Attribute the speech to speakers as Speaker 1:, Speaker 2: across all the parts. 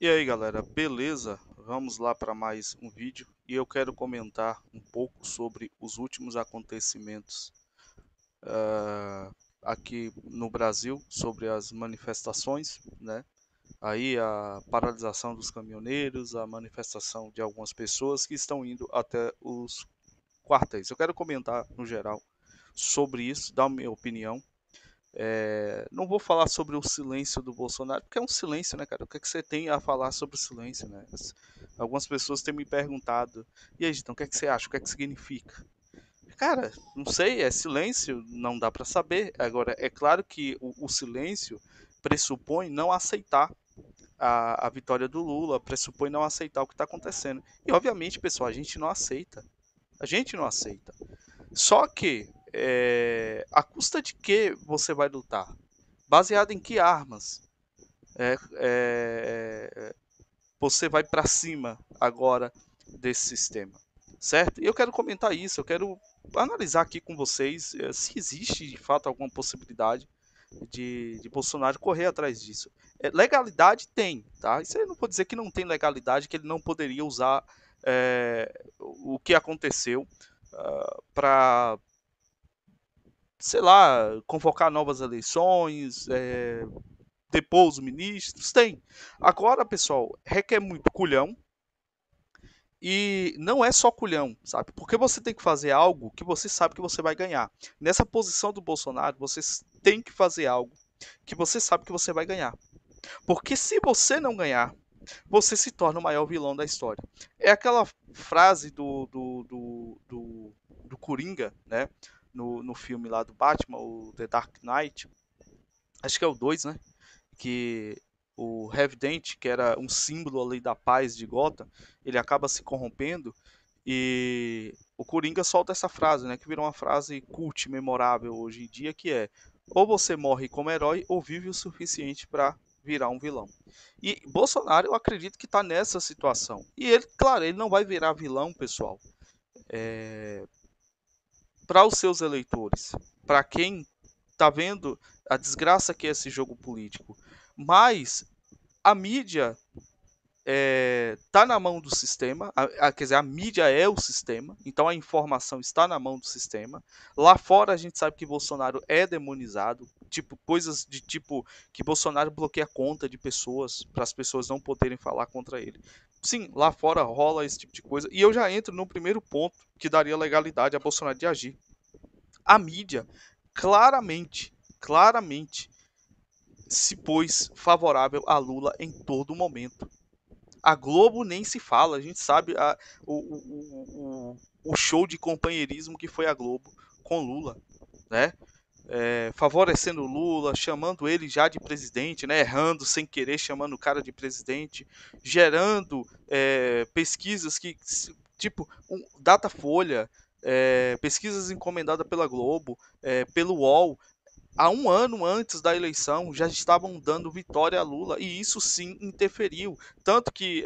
Speaker 1: E aí galera, beleza? Vamos lá para mais um vídeo e eu quero comentar um pouco sobre os últimos acontecimentos aqui no Brasil, sobre as manifestações, né? Aí a paralisação dos caminhoneiros, a manifestação de algumas pessoas que estão indo até os quartéis. Eu quero comentar no geral sobre isso, dar a minha opinião. Não vou falar sobre o silêncio do Bolsonaro, porque é um silêncio, né, cara? O que, é que você tem a falar sobre o silêncio, né? Algumas pessoas têm me perguntado, e aí, então, o que é que você acha? O que é que significa? Cara, não sei, é silêncio, não dá para saber. Agora, é claro que o silêncio pressupõe não aceitar a vitória do Lula, pressupõe não aceitar o que está acontecendo. E, obviamente, pessoal, a gente não aceita. A gente não aceita. Só que, a custa de que você vai lutar? Baseado em que armas você vai para cima agora desse sistema, certo? E eu quero comentar isso, eu quero analisar aqui com vocês se existe de fato alguma possibilidade de Bolsonaro correr atrás disso. Legalidade tem, tá? Isso eu não vou dizer que não tem legalidade, que ele não poderia usar o que aconteceu para, sei lá, convocar novas eleições, depor os ministros, tem. Agora, pessoal, requer muito culhão e não é só culhão, sabe? Porque você tem que fazer algo que você sabe que você vai ganhar. Nessa posição do Bolsonaro, você tem que fazer algo que você sabe que você vai ganhar. Porque se você não ganhar, você se torna o maior vilão da história. É aquela frase do Coringa, né? No filme lá do Batman, o The Dark Knight. Acho que é o 2, né? Que o Revident, que era um símbolo ali da paz de Gotham, ele acaba se corrompendo e o Coringa solta essa frase, né, que virou uma frase cult, memorável hoje em dia, que é: ou você morre como herói ou vive o suficiente para virar um vilão. E Bolsonaro, eu acredito que está nessa situação. E ele, claro, ele não vai virar vilão, pessoal, para os seus eleitores, para quem está vendo a desgraça que é esse jogo político. Mas a mídia está na mão do sistema, quer dizer, a mídia é o sistema, então a informação está na mão do sistema. Lá fora a gente sabe que Bolsonaro é demonizado, tipo coisas de tipo que Bolsonaro bloqueia a conta de pessoas para as pessoas não poderem falar contra ele. Sim, lá fora rola esse tipo de coisa. E eu já entro no primeiro ponto que daria legalidade a Bolsonaro de agir. A mídia claramente se pôs favorável a Lula em todo momento. A Globo nem se fala, a gente sabe o show de companheirismo que foi a Globo com Lula, né? Favorecendo Lula, chamando ele já de presidente, né? Errando sem querer, chamando o cara de presidente, gerando pesquisas que, tipo, Datafolha, pesquisas encomendadas pela Globo, pelo UOL, há um ano antes da eleição já estavam dando vitória a Lula e isso sim interferiu. Tanto que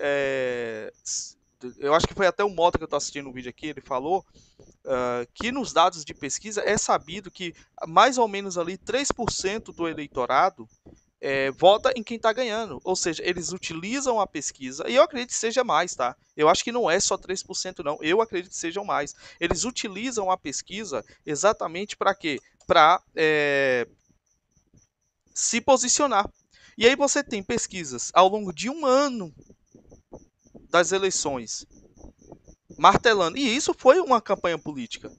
Speaker 1: eu acho que foi até o Mota que eu estou assistindo o vídeo aqui, ele falou que nos dados de pesquisa é sabido que mais ou menos ali 3% do eleitorado vota em quem está ganhando. Ou seja, eles utilizam a pesquisa, e eu acredito que seja mais, tá? Eu acho que não é só 3% não, eu acredito que sejam mais. Eles utilizam a pesquisa exatamente para quê? Para se posicionar. E aí você tem pesquisas ao longo de um ano das eleições martelando. E isso foi uma campanha política.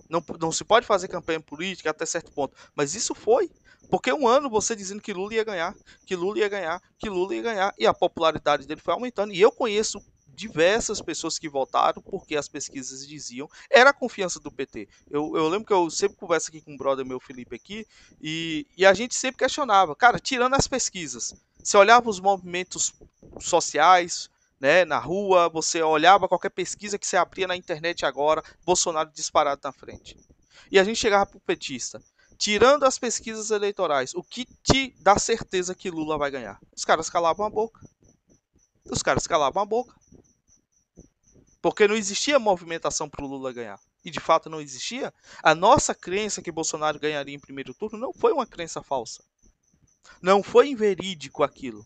Speaker 1: Não se pode fazer campanha política até certo ponto, mas isso foi. Porque um ano você dizendo que Lula ia ganhar, que Lula ia ganhar, que Lula ia ganhar, e a popularidade dele foi aumentando. E eu conheço diversas pessoas que votaram porque as pesquisas diziam, era a confiança do PT. Eu lembro que eu sempre converso aqui com um brother meu, Felipe, aqui, e a gente sempre questionava, cara, tirando as pesquisas, você olhava os movimentos sociais, né, na rua, você olhava qualquer pesquisa que você abria na internet agora, Bolsonaro disparado na frente. E a gente chegava pro petista, tirando as pesquisas eleitorais, o que te dá certeza que Lula vai ganhar? Os caras calavam a boca. Os caras calavam a boca. Porque não existia movimentação para o Lula ganhar. E de fato não existia. A nossa crença que Bolsonaro ganharia em primeiro turno não foi uma crença falsa. Não foi inverídico aquilo.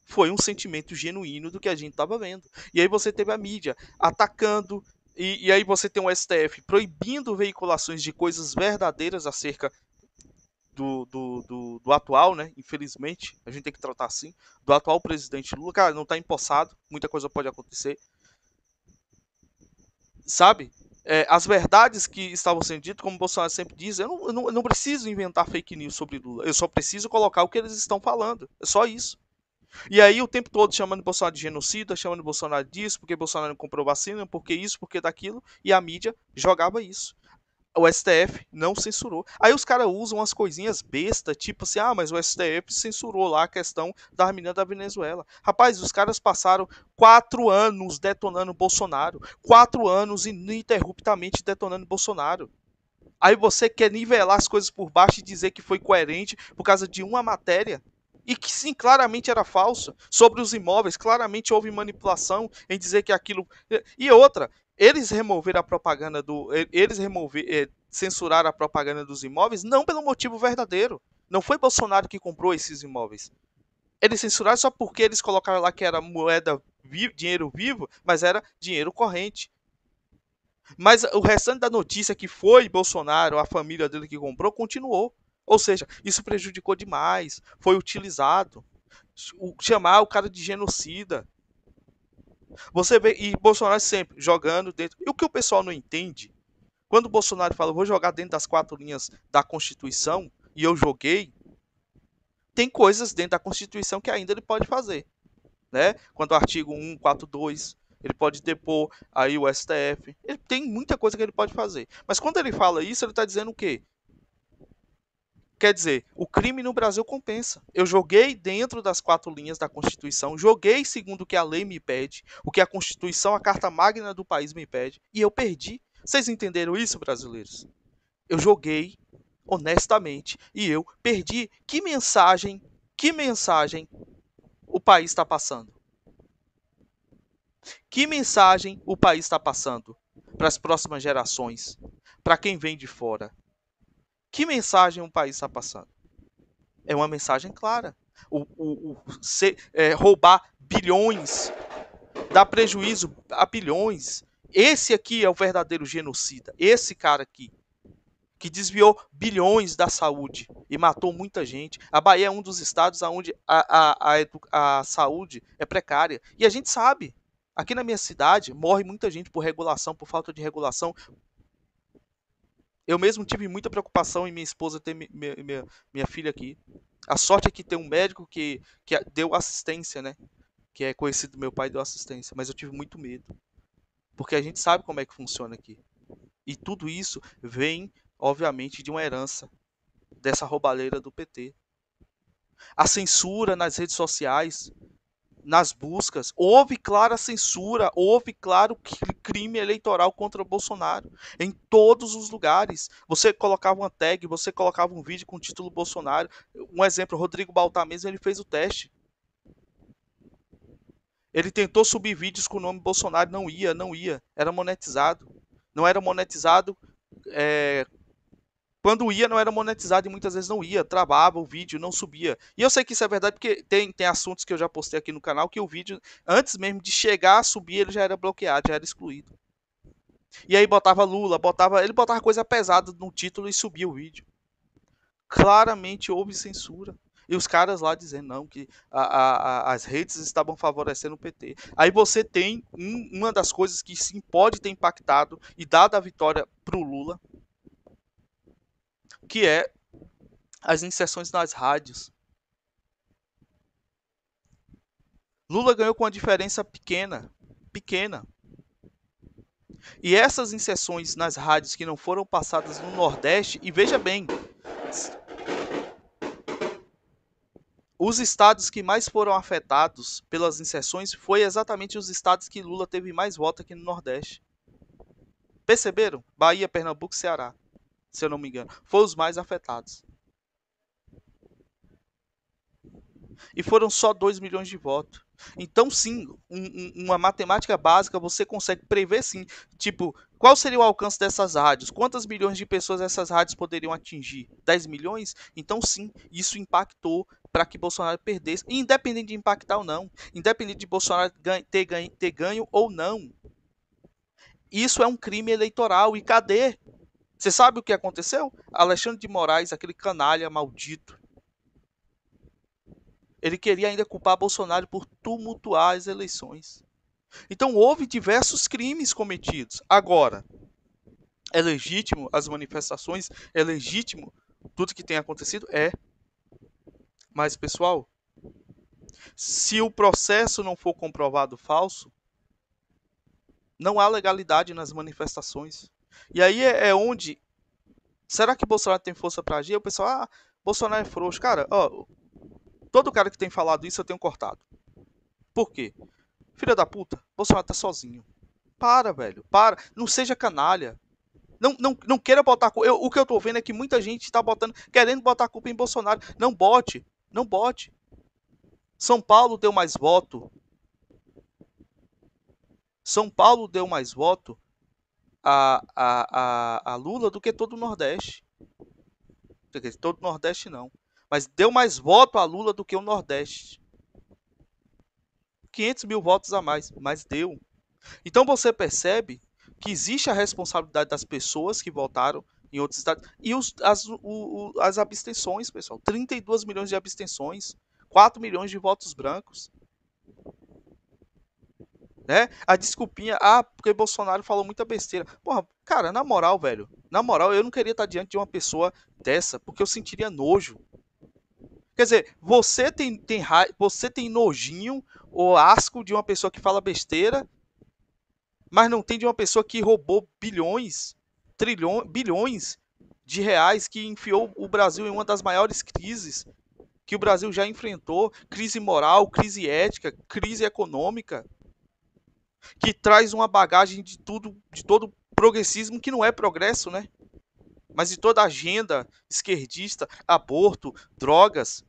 Speaker 1: foi um sentimento genuíno do que a gente estava vendo. E aí você teve a mídia atacando, e aí você tem o STF proibindo veiculações de coisas verdadeiras acerca do atual, né? Infelizmente, a gente tem que tratar assim, do atual presidente Lula. Cara, não está empossado, muita coisa pode acontecer, sabe? As verdades que estavam sendo ditas, como o Bolsonaro sempre diz, eu não preciso inventar fake news sobre Lula, eu só preciso colocar o que eles estão falando, é só isso. E aí o tempo todo chamando Bolsonaro de genocida, chamando Bolsonaro disso, porque Bolsonaro não comprou vacina, porque isso, porque daquilo, e a mídia jogava isso. O STF não censurou. Aí os caras usam umas coisinhas bestas, tipo assim, mas o STF censurou lá a questão da menina da Venezuela. Rapaz, os caras passaram 4 anos detonando Bolsonaro. 4 anos ininterruptamente detonando Bolsonaro. Aí você quer nivelar as coisas por baixo e dizer que foi coerente por causa de uma matéria? E que sim, claramente era falso. Sobre os imóveis, claramente houve manipulação em dizer que aquilo. E outra, eles removeram a propaganda do. Censuraram a propaganda dos imóveis não pelo motivo verdadeiro. Não foi Bolsonaro que comprou esses imóveis. Eles censuraram só porque eles colocaram lá que era moeda dinheiro vivo, mas era dinheiro corrente. Mas o restante da notícia que foi Bolsonaro, a família dele que comprou, continuou. Ou seja, isso prejudicou demais, foi utilizado. Chamar o cara de genocida. Você vê, e Bolsonaro sempre jogando dentro. E o que o pessoal não entende, quando o Bolsonaro fala, vou jogar dentro das 4 linhas da Constituição, e eu joguei, tem coisas dentro da Constituição que ainda ele pode fazer. Né? Quando o artigo 142, ele pode depor aí o STF. Ele tem muita coisa que ele pode fazer. Mas quando ele fala isso, ele está dizendo o quê? Quer dizer, o crime no Brasil compensa. Eu joguei dentro das 4 linhas da Constituição, joguei segundo o que a lei me pede, o que a Constituição, a Carta Magna do país me pede, e eu perdi. Vocês entenderam isso, brasileiros? Eu joguei honestamente e eu perdi. Que mensagem o país está passando? Que mensagem o país está passando para as próximas gerações, para quem vem de fora? Que mensagem o país está passando? É uma mensagem clara. Roubar bilhões, dar prejuízo a bilhões. Esse aqui é o verdadeiro genocida. Esse cara aqui, que desviou bilhões da saúde e matou muita gente. A Bahia é um dos estados onde a saúde é precária. E a gente sabe. Aqui na minha cidade morre muita gente por regulação, por falta de regulação. Eu mesmo tive muita preocupação em minha esposa ter minha filha aqui. A sorte é que tem um médico que deu assistência, né? Que é conhecido do meu pai, deu assistência. Mas eu tive muito medo. Porque a gente sabe como é que funciona aqui. E tudo isso vem, obviamente, de uma herança dessa roubalheira do PT. A censura nas redes sociais, nas buscas, houve clara censura, houve claro crime eleitoral contra o Bolsonaro em todos os lugares. Você colocava uma tag, você colocava um vídeo com o título Bolsonaro. Um exemplo, Rodrigo Baltar mesmo, ele fez o teste. Ele tentou subir vídeos com o nome Bolsonaro, não ia, era monetizado. Não era monetizado, quando ia, não era monetizado e muitas vezes não ia, travava o vídeo, não subia. E eu sei que isso é verdade porque tem assuntos que eu já postei aqui no canal que o vídeo, antes mesmo de chegar a subir, ele já era bloqueado, já era excluído. E aí botava Lula, ele botava coisa pesada no título e subia o vídeo. Claramente houve censura. E os caras lá dizendo não, que as redes estavam favorecendo o PT. Aí você tem uma das coisas que sim pode ter impactado e dado a vitória para o Lula, que é as inserções nas rádios. Lula ganhou com uma diferença pequena. E essas inserções nas rádios que não foram passadas no Nordeste, e veja bem, os estados que mais foram afetados pelas inserções foi exatamente os estados que Lula teve mais voto aqui no Nordeste. Perceberam? Bahia, Pernambuco, Ceará, se eu não me engano, foram os mais afetados. E foram só 2 milhões de votos. Então, sim, uma matemática básica você consegue prever, sim. Tipo, qual seria o alcance dessas rádios? Quantas milhões de pessoas essas rádios poderiam atingir? 10 milhões? Então, sim, isso impactou para que Bolsonaro perdesse, independente de impactar ou não, independente de Bolsonaro ter ganho ou não. Isso é um crime eleitoral. E cadê? Você sabe o que aconteceu? Alexandre de Moraes, aquele canalha maldito, ele queria ainda culpar Bolsonaro por tumultuar as eleições. Então houve diversos crimes cometidos. Agora, é legítimo as manifestações? É legítimo tudo que tem acontecido? É. Mas, pessoal, se o processo não for comprovado falso, não há legalidade nas manifestações. E aí é onde. Será que Bolsonaro tem força para agir? O pessoal, Bolsonaro é frouxo. Cara, ó, todo cara que tem falado isso eu tenho cortado. Por quê? Filha da puta, Bolsonaro tá sozinho. Para, velho, para. Não seja canalha. Não queira botar culpa. O que eu tô vendo é que muita gente está botando, querendo botar a culpa em Bolsonaro. Não bote. Não bote. São Paulo deu mais voto. São Paulo deu mais voto a Lula do que todo o Nordeste. Todo o Nordeste não. Mas deu mais voto a Lula do que o Nordeste. 500 mil votos a mais, mas deu. Então você percebe que existe a responsabilidade das pessoas que votaram em outros estados e as abstenções, pessoal. 32 milhões de abstenções, 4 milhões de votos brancos. Né? A desculpinha, porque Bolsonaro falou muita besteira. Porra, cara, na moral, velho, na moral, eu não queria estar diante de uma pessoa dessa, porque eu sentiria nojo. Quer dizer, você tem nojinho ou asco de uma pessoa que fala besteira, mas não tem de uma pessoa que roubou bilhões, trilhões, bilhões de reais, que enfiou o Brasil em uma das maiores crises que o Brasil já enfrentou, crise moral, crise ética, crise econômica, que traz uma bagagem de tudo, de todo progressismo que não é progresso, né? Mas de toda a agenda esquerdista, aborto, drogas.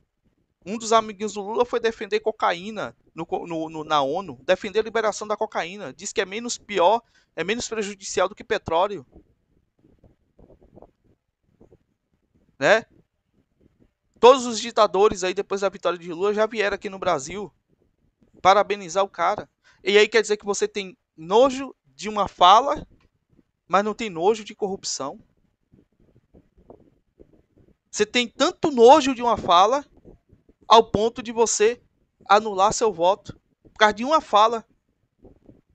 Speaker 1: Um dos amiguinhos do Lula foi defender cocaína na ONU, defender a liberação da cocaína. Diz que é menos pior, é menos prejudicial do que petróleo. Né? Todos os ditadores aí, depois da vitória de Lula, já vieram aqui no Brasil parabenizar o cara. E aí quer dizer que você tem nojo de uma fala, mas não tem nojo de corrupção. Você tem tanto nojo de uma fala ao ponto de você anular seu voto por causa de uma fala,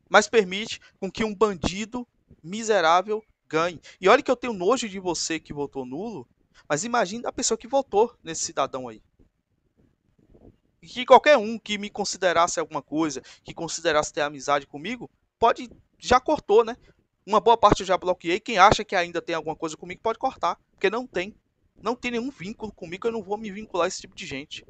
Speaker 1: mas permite com que um bandido miserável ganhe. E olha que eu tenho nojo de você que votou nulo, mas imagine a pessoa que votou nesse cidadão aí. E que qualquer um que me considerasse alguma coisa, que considerasse ter amizade comigo, pode, já cortou, né? Uma boa parte eu já bloqueei. Quem acha que ainda tem alguma coisa comigo pode cortar, porque não tem. Não tem nenhum vínculo comigo, eu não vou me vincular a esse tipo de gente.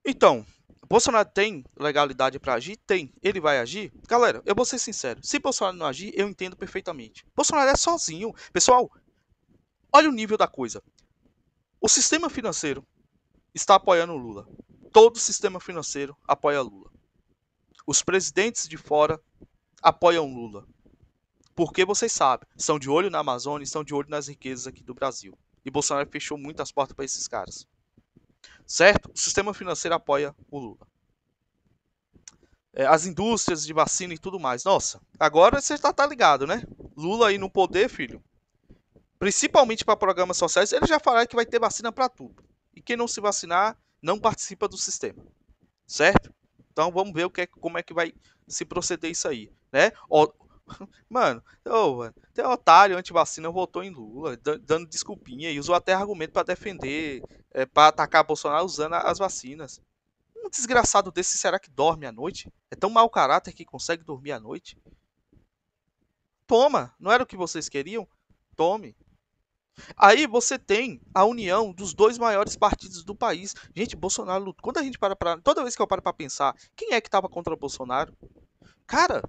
Speaker 1: Então, Bolsonaro tem legalidade para agir? Tem. Ele vai agir? Galera, eu vou ser sincero. Se Bolsonaro não agir, eu entendo perfeitamente. Bolsonaro é sozinho. Pessoal, olha o nível da coisa. O sistema financeiro está apoiando o Lula. Todo o sistema financeiro apoia Lula. Os presidentes de fora apoiam Lula. Porque vocês sabem, estão de olho na Amazônia, estão de olho nas riquezas aqui do Brasil. E Bolsonaro fechou muitas portas para esses caras. Certo? O sistema financeiro apoia o Lula. As indústrias de vacina e tudo mais. Nossa, agora você tá ligado, né? Lula aí no poder, filho. Principalmente para programas sociais, ele já falou que vai ter vacina para tudo. E quem não se vacinar não participa do sistema. Certo? Então vamos ver como é que vai se proceder isso aí, né? Mano, tem um otário anti-vacina votou em Lula, dando desculpinha e usou até argumento para defender, para atacar Bolsonaro usando as vacinas. Um desgraçado desse, será que dorme à noite? É tão mau caráter que consegue dormir à noite? Toma, não era o que vocês queriam? Tome. Aí você tem a união dos dois maiores partidos do país. Gente, Bolsonaro, quando a gente toda vez que eu paro para pensar, quem é que estava contra Bolsonaro? Cara,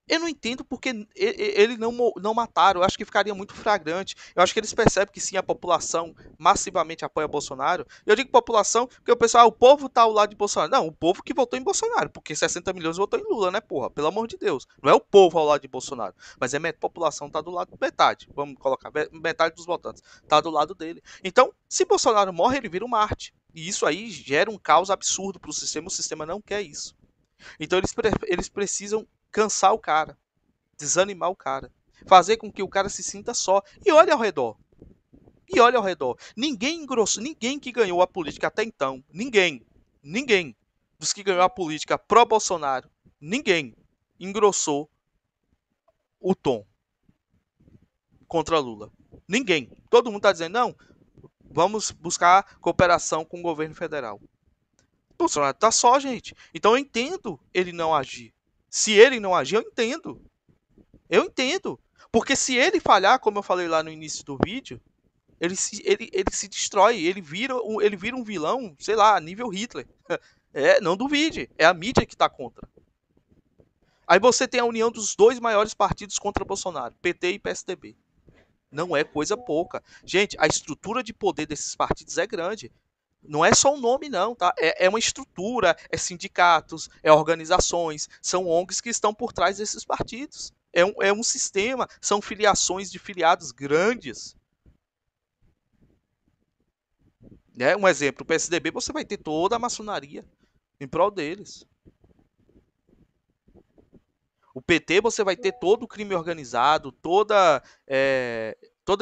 Speaker 1: Eu não entendo porque ele não mataram. Eu acho que ficaria muito flagrante. Eu acho que eles percebem que sim, a população massivamente apoia Bolsonaro. Eu digo população porque o pessoal, o povo tá ao lado de Bolsonaro. Não, o povo que votou em Bolsonaro, porque 60 milhões votou em Lula, né, porra? Pelo amor de Deus. Não é o povo ao lado de Bolsonaro, mas a população tá do lado metade. Vamos colocar metade dos votantes tá do lado dele. Então, se Bolsonaro morre, ele vira um Marte. E isso aí gera um caos absurdo para o sistema não quer isso. Então eles precisam cansar o cara, desanimar o cara, fazer com que o cara se sinta só. E olhe ao redor. E olhe ao redor. Ninguém engrossou, ninguém que ganhou a política até então, ninguém dos que ganhou a política pró-Bolsonaro, ninguém engrossou o tom contra Lula. Ninguém. Todo mundo está dizendo, não, vamos buscar cooperação com o governo federal. Bolsonaro tá só, gente. Então eu entendo ele não agir. Se ele não agir, eu entendo. Eu entendo. Porque se ele falhar, como eu falei lá no início do vídeo, ele se destrói, ele vira um vilão, sei lá, nível Hitler. É, não duvide, é a mídia que está contra. Aí você tem a união dos dois maiores partidos contra Bolsonaro, PT e PSDB. Não é coisa pouca. Gente, a estrutura de poder desses partidos é grande. Não é só um nome, não, tá? É uma estrutura, é sindicatos, é organizações, são ONGs que estão por trás desses partidos. É um sistema, são filiações de filiados grandes. Né? Um exemplo, o PSDB você vai ter toda a maçonaria em prol deles. O PT você vai ter todo o crime organizado, toda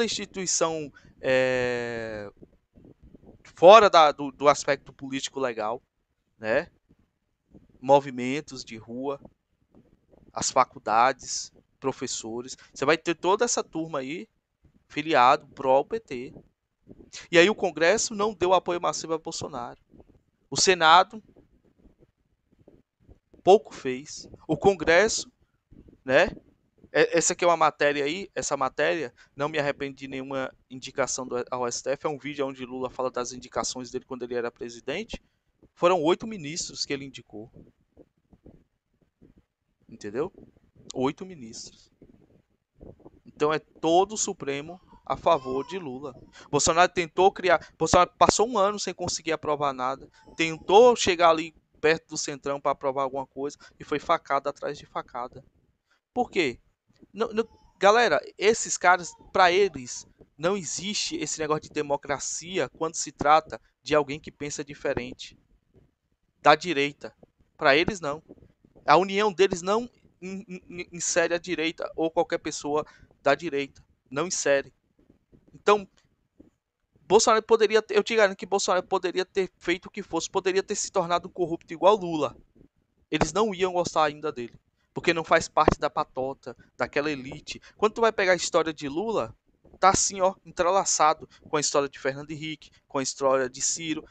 Speaker 1: instituição é, fora do aspecto político legal, né? Movimentos de rua, as faculdades, professores. Você vai ter toda essa turma aí filiado pró PT. E aí o Congresso não deu apoio massivo a Bolsonaro. O Senado pouco fez. O Congresso, né? Essa aqui é uma matéria aí, essa matéria, não me arrependo de nenhuma indicação ao STF, é um vídeo onde Lula fala das indicações dele quando ele era presidente. Foram 8 ministros que ele indicou. Entendeu? 8 ministros. Então é todo o Supremo a favor de Lula. Bolsonaro tentou criar. Bolsonaro passou um ano sem conseguir aprovar nada. Tentou chegar ali perto do Centrão para aprovar alguma coisa e foi facada atrás de facada. Por quê? Não, não, galera, esses caras, para eles, não existe esse negócio de democracia quando se trata de alguém que pensa diferente. Da direita. Para eles, não. A união deles não insere a direita ou qualquer pessoa da direita. Não insere. Então, Bolsonaro poderia ter, eu te garanto que Bolsonaro poderia ter feito o que fosse, poderia ter se tornado um corrupto igual Lula. Eles não iam gostar ainda dele, porque não faz parte da patota, daquela elite. Quando tu vai pegar a história de Lula, tá assim, ó, entrelaçado com a história de Fernando Henrique, com a história de Ciro,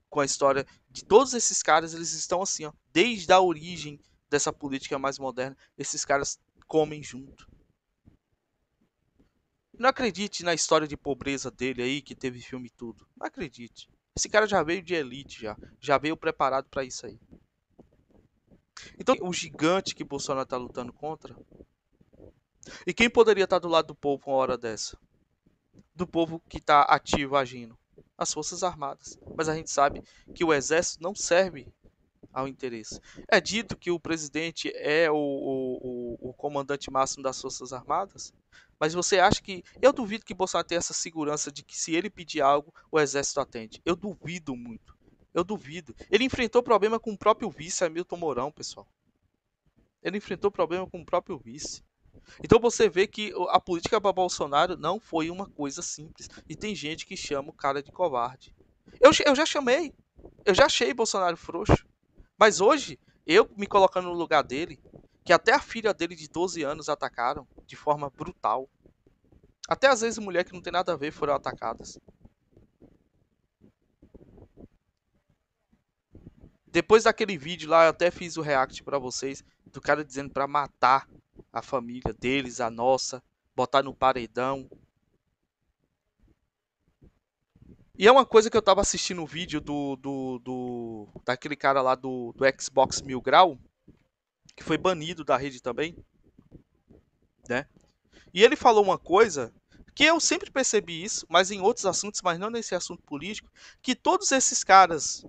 Speaker 1: com a história de todos esses caras, eles estão assim, ó, desde a origem dessa política mais moderna, esses caras comem junto. Não acredite na história de pobreza dele aí, que teve filme e tudo. Não acredite. Esse cara já veio de elite, já veio preparado para isso aí. Então, o gigante que Bolsonaro está lutando contra. E quem poderia estar do lado do povo uma hora dessa? Do povo que está ativo agindo? As Forças Armadas. Mas a gente sabe que o Exército não serve ao interesse. É dito que o presidente é o comandante máximo das Forças Armadas, mas você acha que. Eu duvido que Bolsonaro tenha essa segurança de que se ele pedir algo, o Exército atende. Eu duvido muito. Eu duvido. Ele enfrentou problema com o próprio vice, Hamilton Mourão, pessoal. Ele enfrentou problema com o próprio vice. Então você vê que a política para Bolsonaro não foi uma coisa simples. E tem gente que chama o cara de covarde. Eu já chamei. Eu já achei Bolsonaro frouxo. Mas hoje, eu me colocando no lugar dele, que até a filha dele de 12 anos atacaram de forma brutal. Até às vezes mulher que não tem nada a ver foram atacadas. Depois daquele vídeo lá, eu até fiz o react pra vocês, do cara dizendo pra matar a família deles, a nossa, botar no paredão. E é uma coisa que eu tava assistindo o vídeo daquele cara lá do Xbox Mil Grau, que foi banido da rede também. né? E ele falou uma coisa que eu sempre percebi isso, mas em outros assuntos, mas não nesse assunto político, que todos esses caras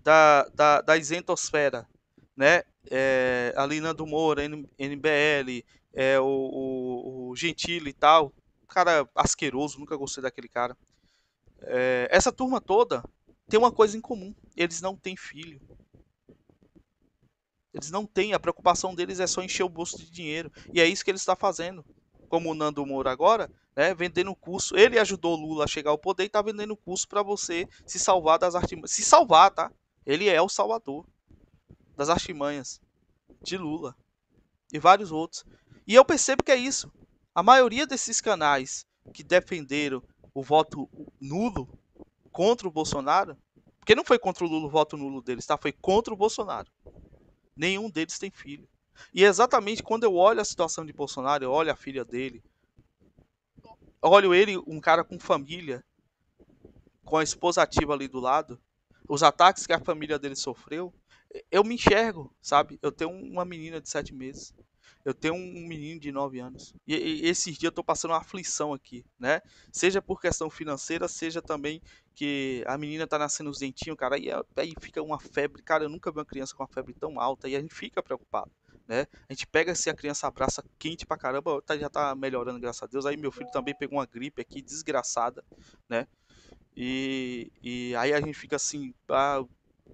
Speaker 1: da isentosfera, né? Ali Nando Moura, NBL, o Gentili e tal, cara asqueroso, nunca gostei daquele cara. Essa turma toda tem uma coisa em comum: eles não têm filho. Eles não têm, a preocupação deles é só encher o bolso de dinheiro. E é isso que ele está fazendo. Como o Nando Moura agora, né, vendendo curso. Ele ajudou o Lula a chegar ao poder e está vendendo curso para você se salvar das artimanhas. Se salvar, tá? Ele é o salvador das artimanhas de Lula e vários outros. E eu percebo que é isso. A maioria desses canais que defenderam o voto nulo contra o Bolsonaro, porque não foi contra o Lula o voto nulo deles, tá? Foi contra o Bolsonaro. Nenhum deles tem filho. E é exatamente quando eu olho a situação de Bolsonaro, eu olho a filha dele, olho ele, um cara com família, com a esposa ativa ali do lado, os ataques que a família dele sofreu, eu me enxergo, sabe? Eu tenho uma menina de 7 meses. Eu tenho um menino de 9 anos. E esses dias eu tô passando uma aflição aqui, né? Seja por questão financeira, seja também que a menina tá nascendo os dentinhos, cara. Aí fica uma febre. Cara, eu nunca vi uma criança com uma febre tão alta. E a gente fica preocupado, né? A gente pega se a criança abraça quente pra caramba, já tá melhorando, graças a Deus. Aí meu filho também pegou uma gripe aqui, desgraçada, né? E aí a gente fica assim,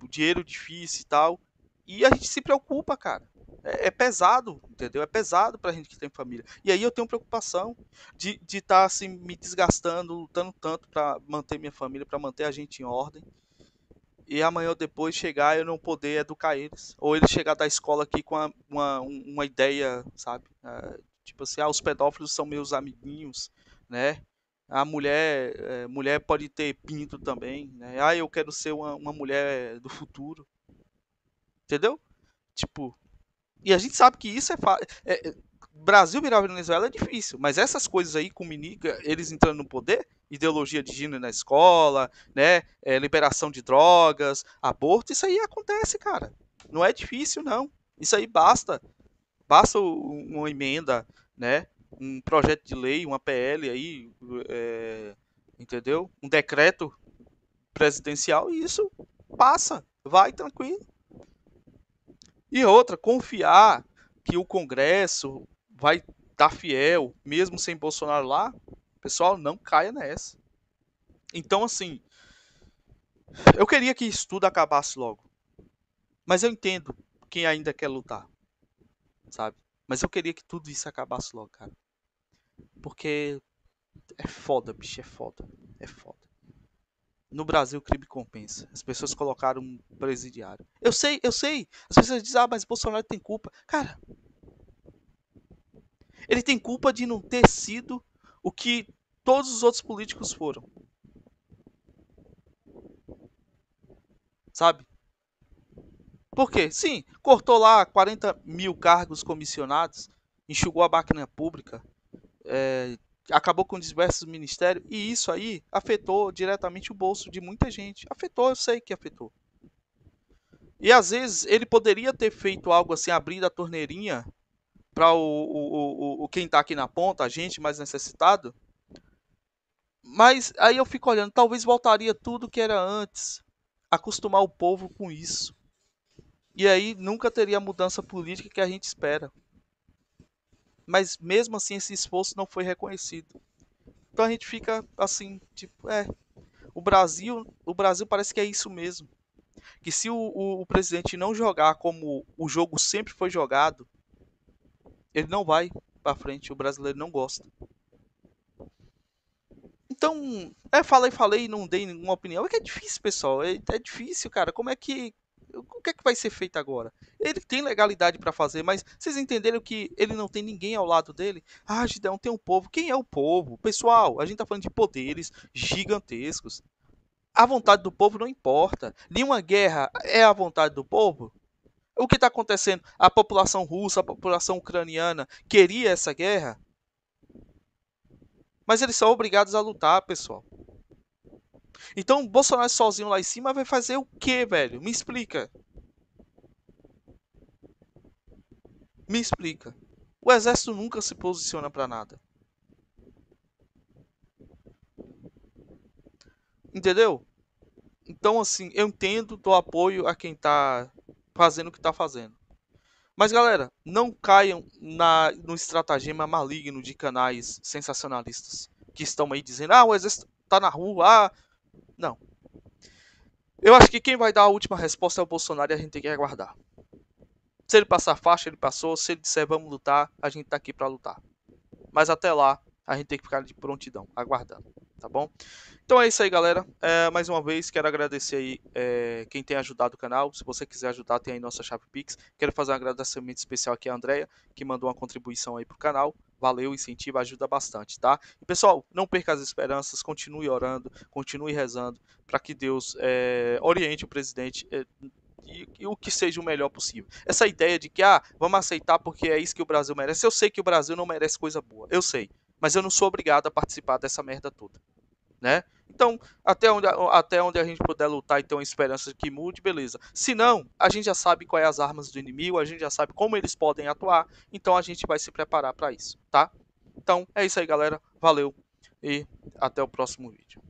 Speaker 1: o dinheiro difícil e tal. E a gente se preocupa, cara. É pesado, entendeu? É pesado pra gente que tem família. E aí eu tenho preocupação de estar assim, me desgastando, lutando tanto pra manter minha família, pra manter a gente em ordem. E amanhã ou depois chegar e eu não poder educar eles. Ou eles chegar da escola aqui com uma ideia, sabe? Tipo assim, os pedófilos são meus amiguinhos, né? A mulher pode ter pinto também, né? Eu quero ser uma mulher do futuro, entendeu? Tipo, e a gente sabe que isso Brasil virar Venezuela é difícil, mas essas coisas aí com eles entrando no poder, ideologia de gênero na escola, né? Liberação de drogas, aborto, isso aí acontece, cara. Não é difícil, não. Isso aí basta uma emenda, né? Um projeto de lei, uma PL aí, entendeu? Um decreto presidencial e isso passa, vai tranquilo. E outra, confiar que o Congresso vai estar fiel, mesmo sem Bolsonaro lá, pessoal, não caia nessa. Então, assim, eu queria que isso tudo acabasse logo. Mas eu entendo quem ainda quer lutar, sabe? Mas eu queria que tudo isso acabasse logo, cara. Porque é foda, bicho, é foda. É foda. No Brasil, crime compensa. As pessoas colocaram um presidiário. Eu sei, eu sei. As pessoas dizem, mas Bolsonaro tem culpa. Cara, ele tem culpa de não ter sido o que todos os outros políticos foram. Sabe? Por quê? Sim, cortou lá 40 mil cargos comissionados, enxugou a máquina pública, acabou com diversos ministérios, e isso aí afetou diretamente o bolso de muita gente. Afetou, eu sei que afetou. E às vezes ele poderia ter feito algo assim, abrindo a torneirinha para quem está aqui na ponta, a gente mais necessitado. Mas aí eu fico olhando, talvez voltaria tudo que era antes, acostumar o povo com isso. E aí nunca teria a mudança política que a gente espera. Mas mesmo assim esse esforço não foi reconhecido. Então a gente fica assim, tipo, o Brasil parece que é isso mesmo. Que se o presidente não jogar como o jogo sempre foi jogado, ele não vai para frente, o brasileiro não gosta. Então, falei e não dei nenhuma opinião. É que é difícil, pessoal. É difícil, cara. O que é que vai ser feito agora? Ele tem legalidade para fazer, mas vocês entenderam que ele não tem ninguém ao lado dele? Gideão, tem um povo. Quem é o povo? Pessoal, a gente tá falando de poderes gigantescos. A vontade do povo não importa. Nenhuma guerra é a vontade do povo. O que está acontecendo? A população russa, a população ucraniana queria essa guerra, mas eles são obrigados a lutar, pessoal. Então, o Bolsonaro sozinho lá em cima vai fazer o quê, velho? Me explica. Me explica. O exército nunca se posiciona para nada. Entendeu? Então, assim, eu entendo, dou apoio a quem tá fazendo o que tá fazendo. Mas, galera, não caiam no estratagema maligno de canais sensacionalistas que estão aí dizendo: o exército tá na rua, Não. Eu acho que quem vai dar a última resposta é o Bolsonaro e a gente tem que aguardar. Se ele passar faixa, ele passou. Se ele disser vamos lutar, a gente tá aqui para lutar. Mas até lá, a gente tem que ficar de prontidão, aguardando, tá bom? Então é isso aí, galera. Mais uma vez, quero agradecer aí quem tem ajudado o canal. Se você quiser ajudar, tem aí nossa chave Pix. Quero fazer um agradecimento especial aqui à Andrea, que mandou uma contribuição aí pro canal. Valeu, incentiva, ajuda bastante, tá? E pessoal, não perca as esperanças, continue orando, continue rezando para que Deus oriente o presidente e o que seja o melhor possível. Essa ideia de que vamos aceitar porque é isso que o Brasil merece. Eu sei que o Brasil não merece coisa boa, eu sei, mas eu não sou obrigado a participar dessa merda toda, né? Então, até onde a gente puder lutar e ter uma esperança de que mude, beleza. Se não, a gente já sabe quais as armas do inimigo, a gente já sabe como eles podem atuar, então a gente vai se preparar para isso, tá? Então, é isso aí, galera. Valeu e até o próximo vídeo.